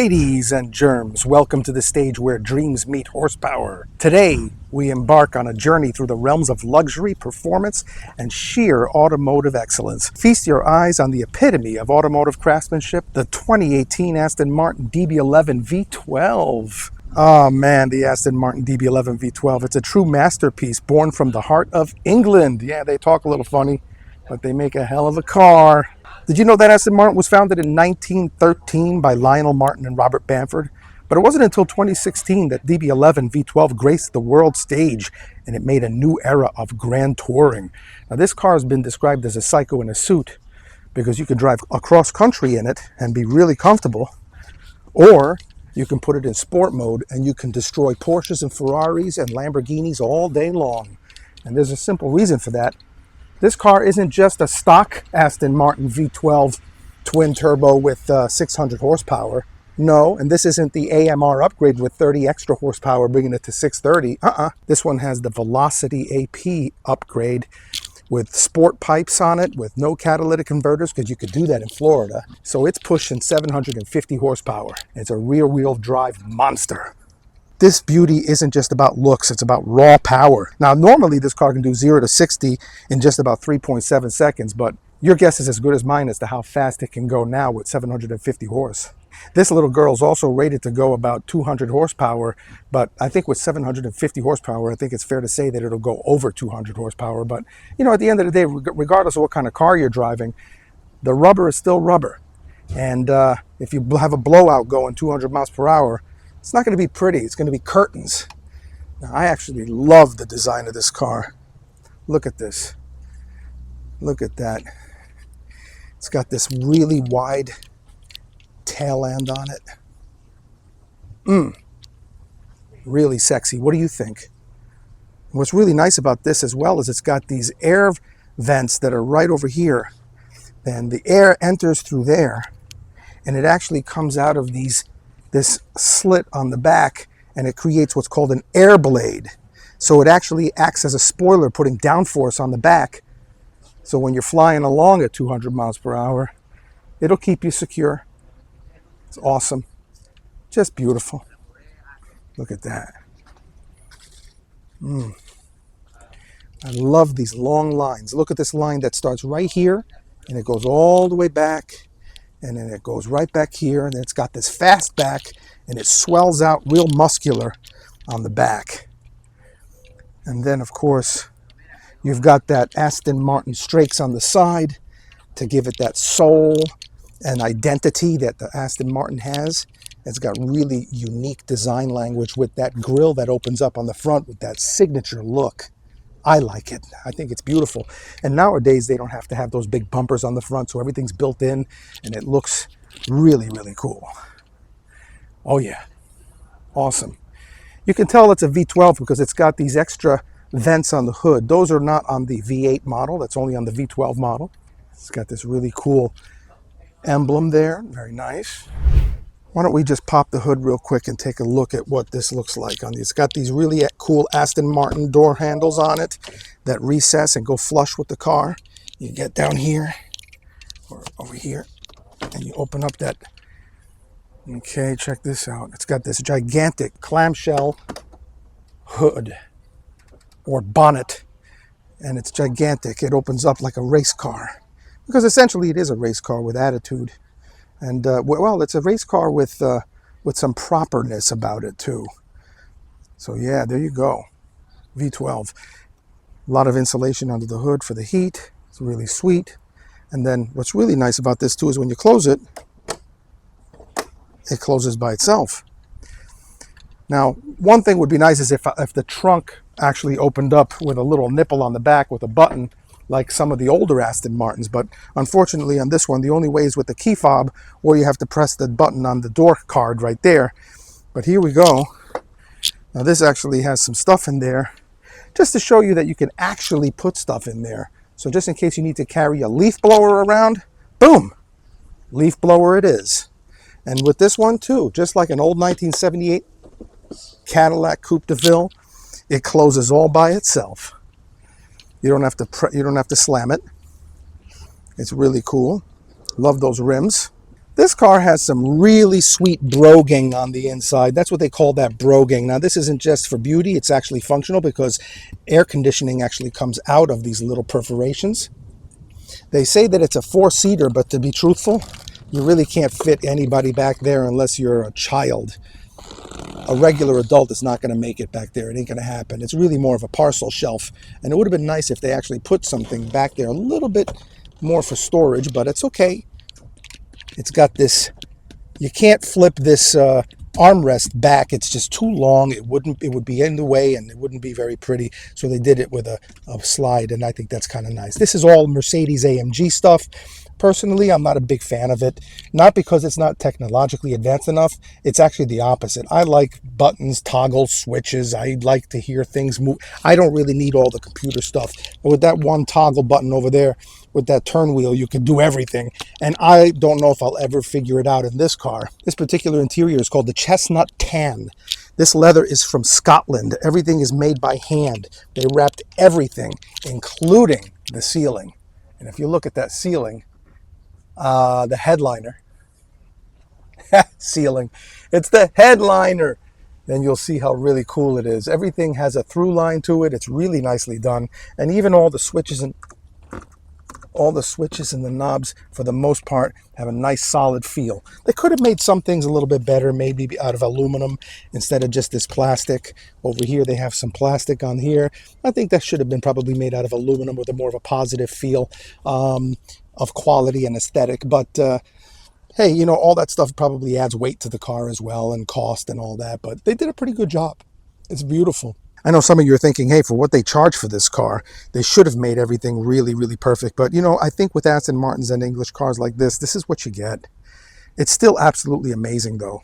Ladies and germs, welcome to the stage where dreams meet horsepower. Today, we embark on a journey through the realms of luxury, performance, and sheer automotive excellence. Feast your eyes on the epitome of automotive craftsmanship, the 2018 Aston Martin DB11 V12. Oh man, the Aston Martin DB11 V12. It's a true masterpiece born from the heart of England. Yeah, they talk a little funny, but they make a hell of a car. Did you know that Aston Martin was founded in 1913 by Lionel Martin and Robert Bamford? But it wasn't until 2016 that DB11 V12 graced the world stage and it made a new era of grand touring. Now this car has been described as a psycho in a suit because you can drive across country in it and be really comfortable, or you can put it in sport mode and you can destroy Porsches and Ferraris and Lamborghinis all day long. And there's a simple reason for that. This car isn't just a stock Aston Martin V12 twin turbo with 600 horsepower. No, and this isn't the AMR upgrade with 30 extra horsepower, bringing it to 630. This one has the Velocity AP upgrade with sport pipes on it, with no catalytic converters, because you could do that in Florida. So it's pushing 750 horsepower. It's a rear-wheel drive monster. This beauty isn't just about looks, it's about raw power. Now, normally this car can do 0 to 60 in just about 3.7 seconds, but your guess is as good as mine as to how fast it can go now with 750 horse. This little girl's also rated to go about 200 horsepower, but I think with 750 horsepower, I think it's fair to say that it'll go over 200 horsepower. But, you know, at the end of the day, regardless of what kind of car you're driving, the rubber is still rubber. And if you have a blowout going 200 miles per hour, it's not going to be pretty. It's going to be curtains. Now, I actually love the design of this car. Look at this. Look at that. It's got this really wide tail end on it. Really sexy. What do you think? What's really nice about this as well is it's got these air vents that are right over here. And the air enters through there, and it actually comes out of this slit on the back, and it creates what's called an air blade. So it actually acts as a spoiler, putting downforce on the back. So when you're flying along at 200 miles per hour, it'll keep you secure. It's awesome. Just beautiful. Look at that. I love these long lines. Look at this line that starts right here, and it goes all the way back. And then it goes right back here, and then it's got this fast back, and it swells out real muscular on the back. And then, of course, you've got that Aston Martin strakes on the side to give it that soul and identity that the Aston Martin has. It's got really unique design language with that grille that opens up on the front with that signature look. I like it. I think it's beautiful. And nowadays, they don't have to have those big bumpers on the front, so everything's built in, and it looks really, really cool. Oh yeah, awesome. You can tell it's a V12 because it's got these extra vents on the hood. Those are not on the V8 model. That's only on the V12 model. It's got this really cool emblem there. Very nice. Why don't we just pop the hood real quick and take a look at what this looks like on these. It's got these really cool Aston Martin door handles on it that recess and go flush with the car. You get down here or over here and you open up that. Okay, check this out. It's got this gigantic clamshell hood or bonnet, and it's gigantic. It opens up like a race car because essentially it is a race car with attitude. And, well, it's a race car with some properness about it, too. So, yeah, there you go. V12. A lot of insulation under the hood for the heat. It's really sweet. And then what's really nice about this, too, is when you close it, it closes by itself. Now, one thing would be nice is if the trunk actually opened up with a little nipple on the back with a button, like some of the older Aston Martins, but unfortunately on this one, the only way is with the key fob, or you have to press the button on the door card right there. But here we go. Now this actually has some stuff in there, just to show you that you can actually put stuff in there. So just in case you need to carry a leaf blower around, boom, leaf blower it is. And with this one too, just like an old 1978 Cadillac Coupe de Ville, it closes all by itself. You don't have to slam it. It's really cool. Love those rims. This car has some really sweet broguing on the inside. That's what they call that, broguing. Now, this isn't just for beauty. It's actually functional because air conditioning actually comes out of these little perforations. They say that it's a four-seater, but to be truthful, you really can't fit anybody back there unless you're a child. A regular adult is not going to make it back there. It ain't going to happen. It's really more of a parcel shelf. And it would have been nice if they actually put something back there a little bit more for storage, but it's okay. It's got this, you can't flip this armrest back. It's just too long. It would be in the way and it wouldn't be very pretty. So they did it with a slide, and I think that's kind of nice. This is all Mercedes AMG stuff. Personally, I'm not a big fan of it. Not because it's not technologically advanced enough. It's actually the opposite. I like buttons, toggles, switches. I like to hear things move. I don't really need all the computer stuff. But with that one toggle button over there, with that turn wheel, you can do everything. And I don't know if I'll ever figure it out in this car. This particular interior is called the Chestnut Tan. This leather is from Scotland. Everything is made by hand. They wrapped everything, including the ceiling. And if you look at that ceiling, the headliner, ceiling, it's the headliner, then you'll see how really cool it is. Everything has a through line to it. It's really nicely done. And even all the switches and the knobs, for the most part, have a nice solid feel. They could have made some things a little bit better, maybe out of aluminum instead of just this plastic. Over here they have some plastic on here. I think that should have been probably made out of aluminum with a more of a positive feel of quality and aesthetic. But hey, you know, all that stuff probably adds weight to the car as well, and cost and all that. But they did a pretty good job. It's beautiful. I know some of you are thinking, hey, for what they charge for this car, they should have made everything really, really perfect. But, you know, I think with Aston Martins and English cars like this is what you get. It's still absolutely amazing, though.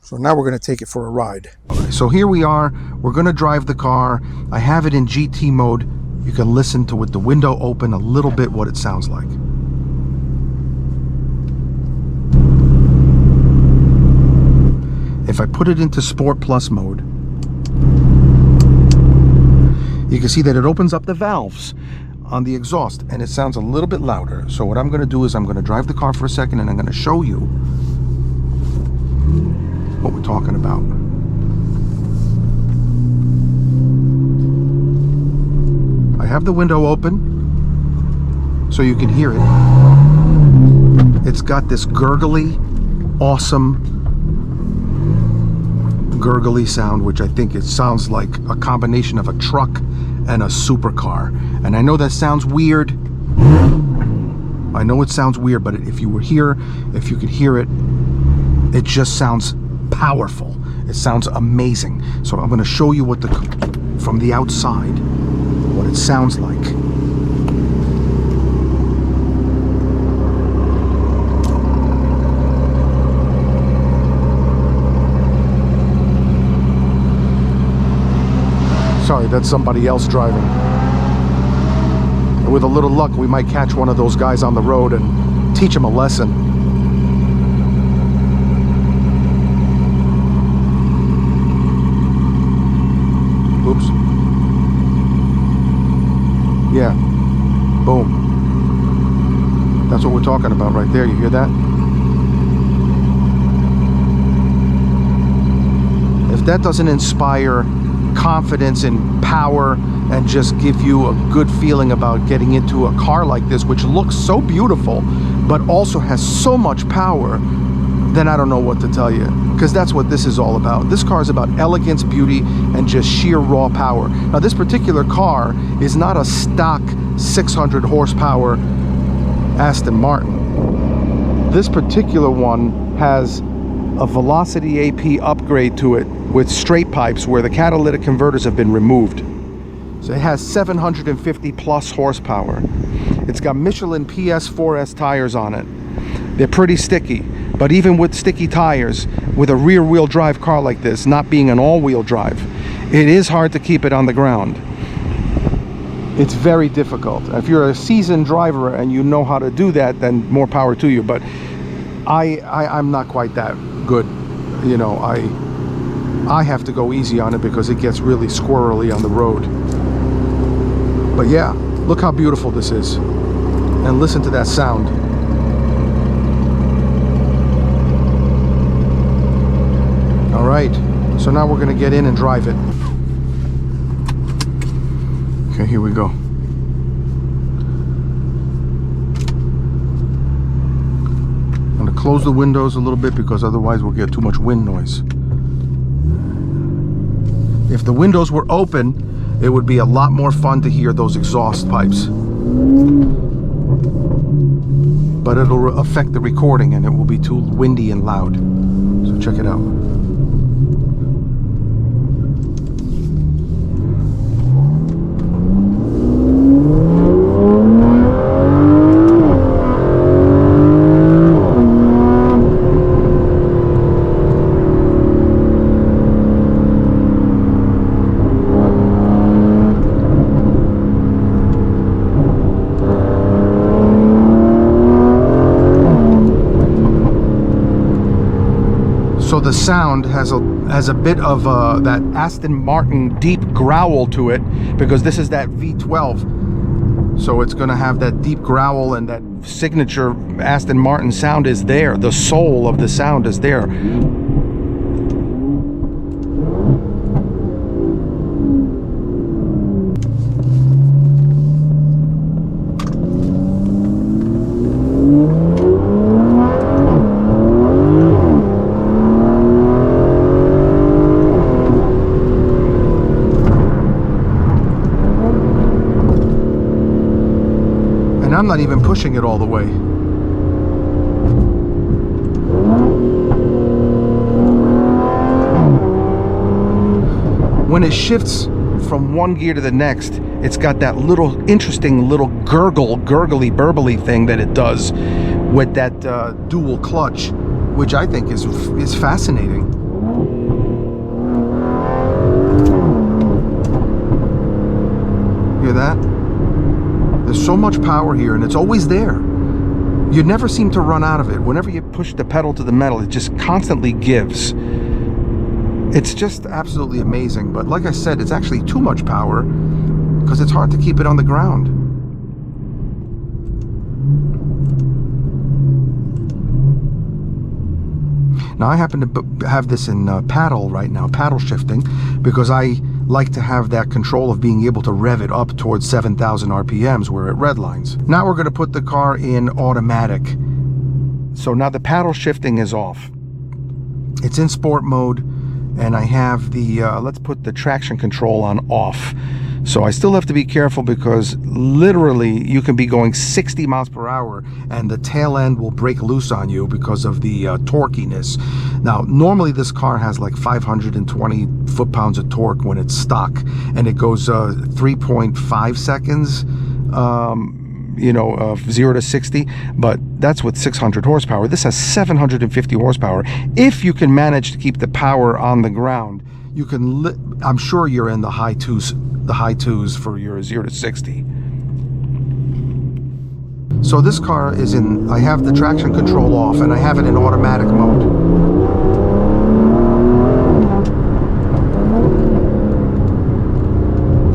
So now we're going to take it for a ride. Okay, so here we are. We're going to drive the car. I have it in GT mode. You can listen to, with the window open, a little bit what it sounds like. If I put it into Sport Plus mode, you can see that it opens up the valves on the exhaust and it sounds a little bit louder. So what I'm going to do is I'm going to drive the car for a second and I'm going to show you what we're talking about. I have the window open so you can hear it. It's got this gurgly, awesome gurgly sound, which I think it sounds like a combination of a truck and a supercar. And I know that sounds weird. I know it sounds weird, but if you were here, if you could hear it, it just sounds powerful. It sounds amazing. So I'm going to show you from the outside what it sounds like. Sorry, that's somebody else driving. And with a little luck, we might catch one of those guys on the road and teach him a lesson. Oops. Yeah. Boom. That's what we're talking about right there. You hear that? If that doesn't inspire confidence and power and just give you a good feeling about getting into a car like this, which looks so beautiful but also has so much power, then I don't know what to tell you, because that's what this is all about. This car is about elegance, beauty, and just sheer raw power. Now, this particular car is not a stock 600 horsepower Aston Martin. This particular one has a Velocity AP upgrade to it with straight pipes where the catalytic converters have been removed. So it has 750 plus horsepower. It's got Michelin PS4S tires on it. They're pretty sticky, but even with sticky tires, with a rear wheel drive car like this, not being an all-wheel drive, it is hard to keep it on the ground. It's very difficult. If you're a seasoned driver and you know how to do that, then more power to you. But I'm not quite that good. You know, I have to go easy on it because it gets really squirrely on the road. But yeah, look how beautiful this is. And listen to that sound. So now we're gonna get in and drive it. Okay, here we go. I'm gonna close the windows a little bit because otherwise we'll get too much wind noise. If the windows were open, it would be a lot more fun to hear those exhaust pipes. But it'll affect the recording and it will be too windy and loud. So check it out. So the sound has a bit of that Aston Martin deep growl to it, because this is that V12. So it's going to have that deep growl, and that signature Aston Martin sound is there. The soul of the sound is there. And I'm not even pushing it all the way. When it shifts from one gear to the next, it's got that little interesting little gurgly burbly thing that it does with that dual clutch, which I think is fascinating. Hear that? There's so much power here, and it's always there. You never seem to run out of it. Whenever you push the pedal to the metal, it just constantly gives. It's just absolutely amazing. But like I said, it's actually too much power because it's hard to keep it on the ground. Now I happen to have this in paddle right now, paddle shifting, because I like to have that control of being able to rev it up towards 7,000 RPMs where it redlines. Now we're going to put the car in automatic. So now the paddle shifting is off. It's in sport mode, and I have the, let's put the traction control on off. So I still have to be careful because literally you can be going 60 miles per hour and the tail end will break loose on you because of the torquiness. Now, normally this car has like 520 foot-pounds of torque when it's stock, and it goes 3.5 seconds, 0 to 60, but that's with 600 horsepower. This has 750 horsepower. If you can manage to keep the power on the ground, you can, I'm sure you're in the high twos for your 0 to 60. So this car is in, I have the traction control off and I have it in automatic mode.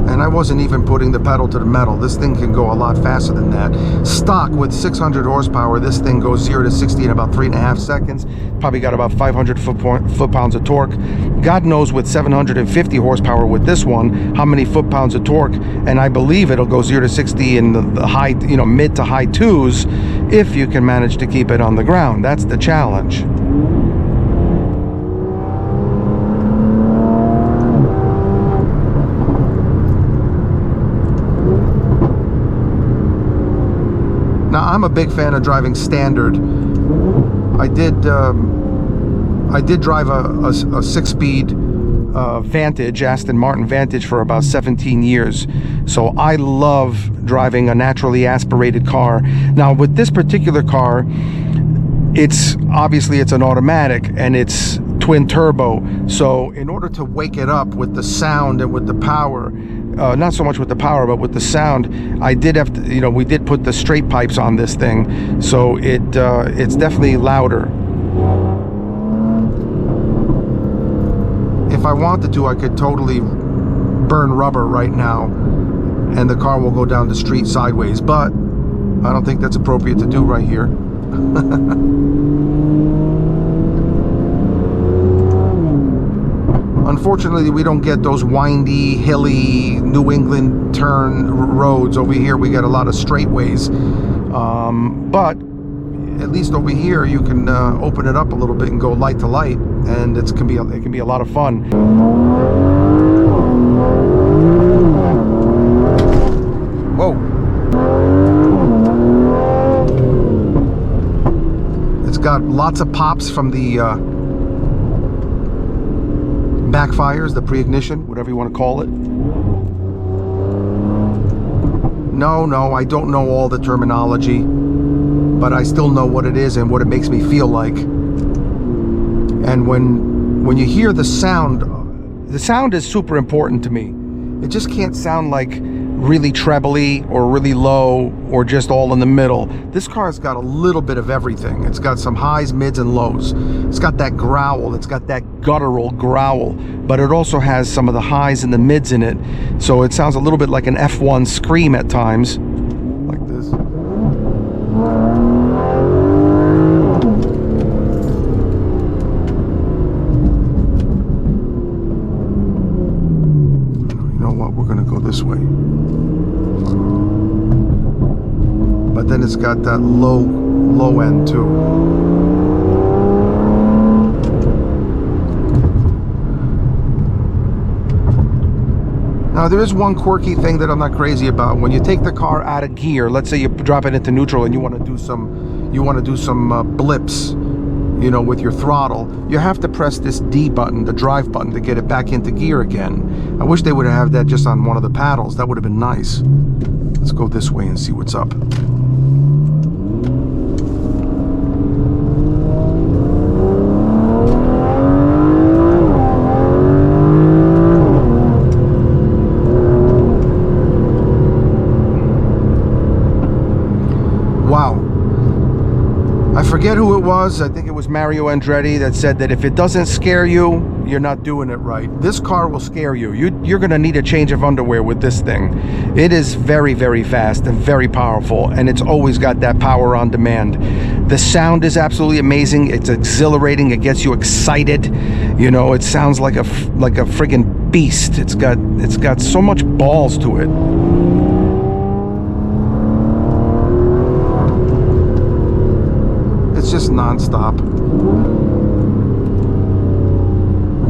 And I wasn't even putting the pedal to the metal. This thing can go a lot faster than that. Stock with 600 horsepower, this thing goes 0 to 60 in about 3.5 seconds. Probably got about 500 foot-pounds of torque. God knows with 750 horsepower with this one, how many foot-pounds of torque. And I believe it'll go 0 to 60 in the high, mid to high twos if you can manage to keep it on the ground. That's the challenge. Now, I'm a big fan of driving standard. I did drive a 6-speed Vantage, Aston Martin Vantage, for about 17 years. So I love driving a naturally aspirated car. Now, with this particular car, it's an automatic and it's twin turbo. So in order to wake it up with the sound and with the power, not so much with the power, but with the sound, I did have to, we did put the straight pipes on this thing, so it's definitely louder. If I wanted to, I could totally burn rubber right now, and the car will go down the street sideways, but I don't think that's appropriate to do right here. Unfortunately, we don't get those windy, hilly New England turn roads. Over here we got a lot of straightaways, but at least over here you can open it up a little bit and go light to light, and it can be a lot of fun. Whoa. It's got lots of pops from the backfires, the pre-ignition, whatever you want to call it. No, I don't know all the terminology, but I still know what it is and what it makes me feel like. And when you hear the sound is super important to me. It just can't sound like really trebly or really low or just all in the middle. This car's got a little bit of everything. It's got some highs, mids, and lows. It's got that growl. It's got that guttural growl, but it also has some of the highs and the mids in it. So it sounds a little bit like an F1 scream at times, like this. You know what? We're gonna go this way. But then it's got that low end too. Now there is one quirky thing that I'm not crazy about. When you take the car out of gear, let's say you drop it into neutral and you want to do some blips, you know, with your throttle, you have to press this D button, the drive button, to get it back into gear again. I wish they would have that just on one of the paddles. That would have been nice. Let's go this way and see what's up. Wow. I forget who it was. I think it was Mario Andretti that said that if it doesn't scare you, you're not doing it right. This car will scare you. You're going to need a change of underwear with this thing. It is very, very fast and very powerful, and it's always got that power on demand. The sound is absolutely amazing. It's exhilarating. It gets you excited. You know, it sounds like a friggin' beast. It's got so much balls to it. It's just non-stop. We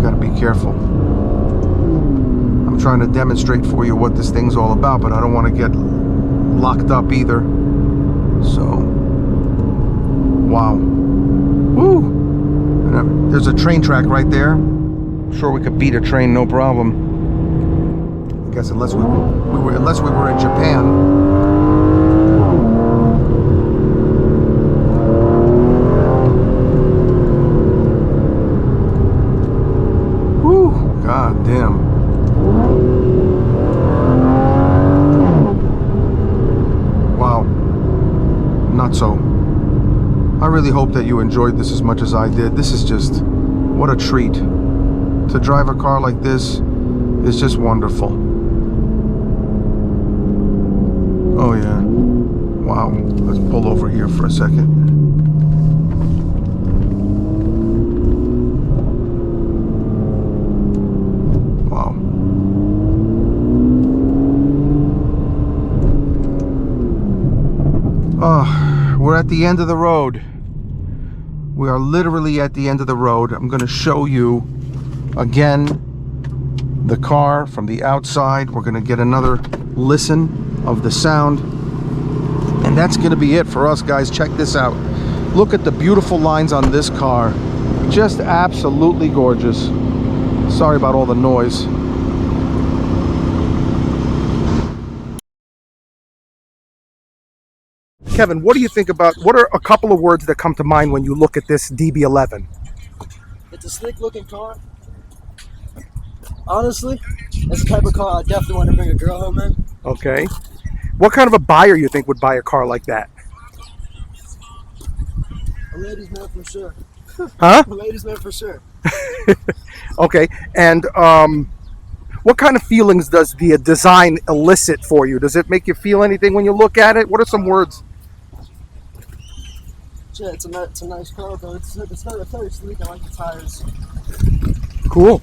gotta be careful. I'm trying to demonstrate for you what this thing's all about, but I don't want to get locked up either. So, wow. Woo! And there's a train track right there. I'm sure we could beat a train, no problem. I guess unless we were in Japan. God damn. Wow. Not so. I really hope that you enjoyed this as much as I did. This is just, what a treat. To drive a car like this is just wonderful. Oh yeah. Wow. Let's pull over here for a second. We're at the end of the road. We are literally at the end of the road. I'm going to show you again the car from the outside. We're going to get another listen of the sound. And that's going to be it for us, guys. Check this out. Look at the beautiful lines on this car. Just absolutely gorgeous. Sorry about all the noise. Kevin, what do you think about, what are a couple of words that come to mind when you look at this DB11? It's a slick looking car. Honestly, it's the type of car I definitely want to bring a girl home in. Okay. What kind of a buyer you think would buy a car like that? A ladies man for sure. Huh? A ladies man for sure. Okay. And what kind of feelings does the design elicit for you? Does it make you feel anything when you look at it? What are some words? Yeah, it's a nice car, though. It's very sleek. I like the tires. Cool.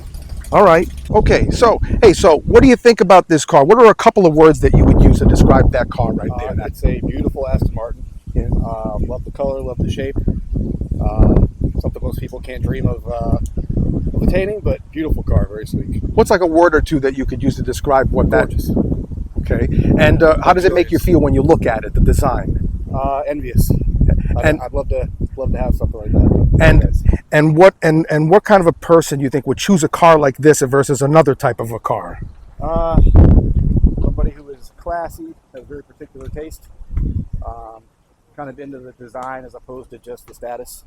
All right. Okay. So, hey, so what do you think about this car? What are a couple of words that you would use to describe that car right there? That's a beautiful Aston Martin. Yeah. Love the color, love the shape. Something most people can't dream of attaining, but beautiful car, very sleek. What's like a word or two that you could use to describe what Gorgeous. Okay. And how does it make you feel when you look at it, the design? Envious. And I'd love to have something like that. And what kind of a person you think would choose a car like this versus another type of a car? Somebody who is classy, has very particular taste, kind of into the design as opposed to just the status.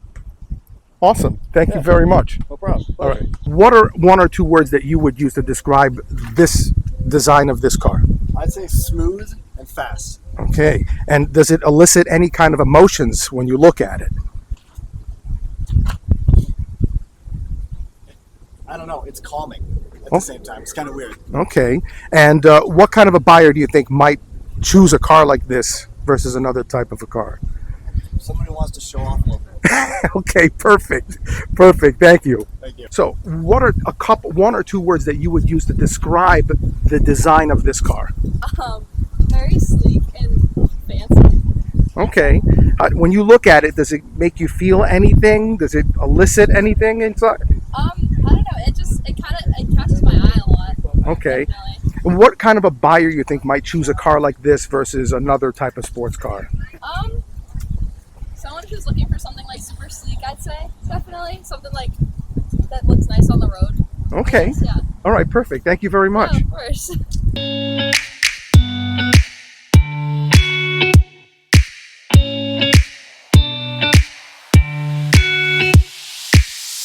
Awesome. Thank you very much. No problem. All right. What are one or two words that you would use to describe this design of this car? I'd say smooth and fast. Okay. And does it elicit any kind of emotions when you look at it? I don't know. It's calming at the same time. It's kind of weird. Okay. And what kind of a buyer do you think might choose a car like this versus another type of a car? Someone who wants to show off a little bit. Okay, perfect. Perfect. Thank you. Thank you. So, what are one or two words that you would use to describe the design of this car? Very sleek and fancy. Okay. When you look at it, does it make you feel anything? Does it elicit anything inside? I don't know. It catches my eye a lot. Okay. Definitely. What kind of a buyer you think might choose a car like this versus another type of sports car? Someone who's looking for something like super sleek, I'd say. Definitely something like that looks nice on the road. Okay. Yeah. All right. Perfect. Thank you very much. Yeah, of course.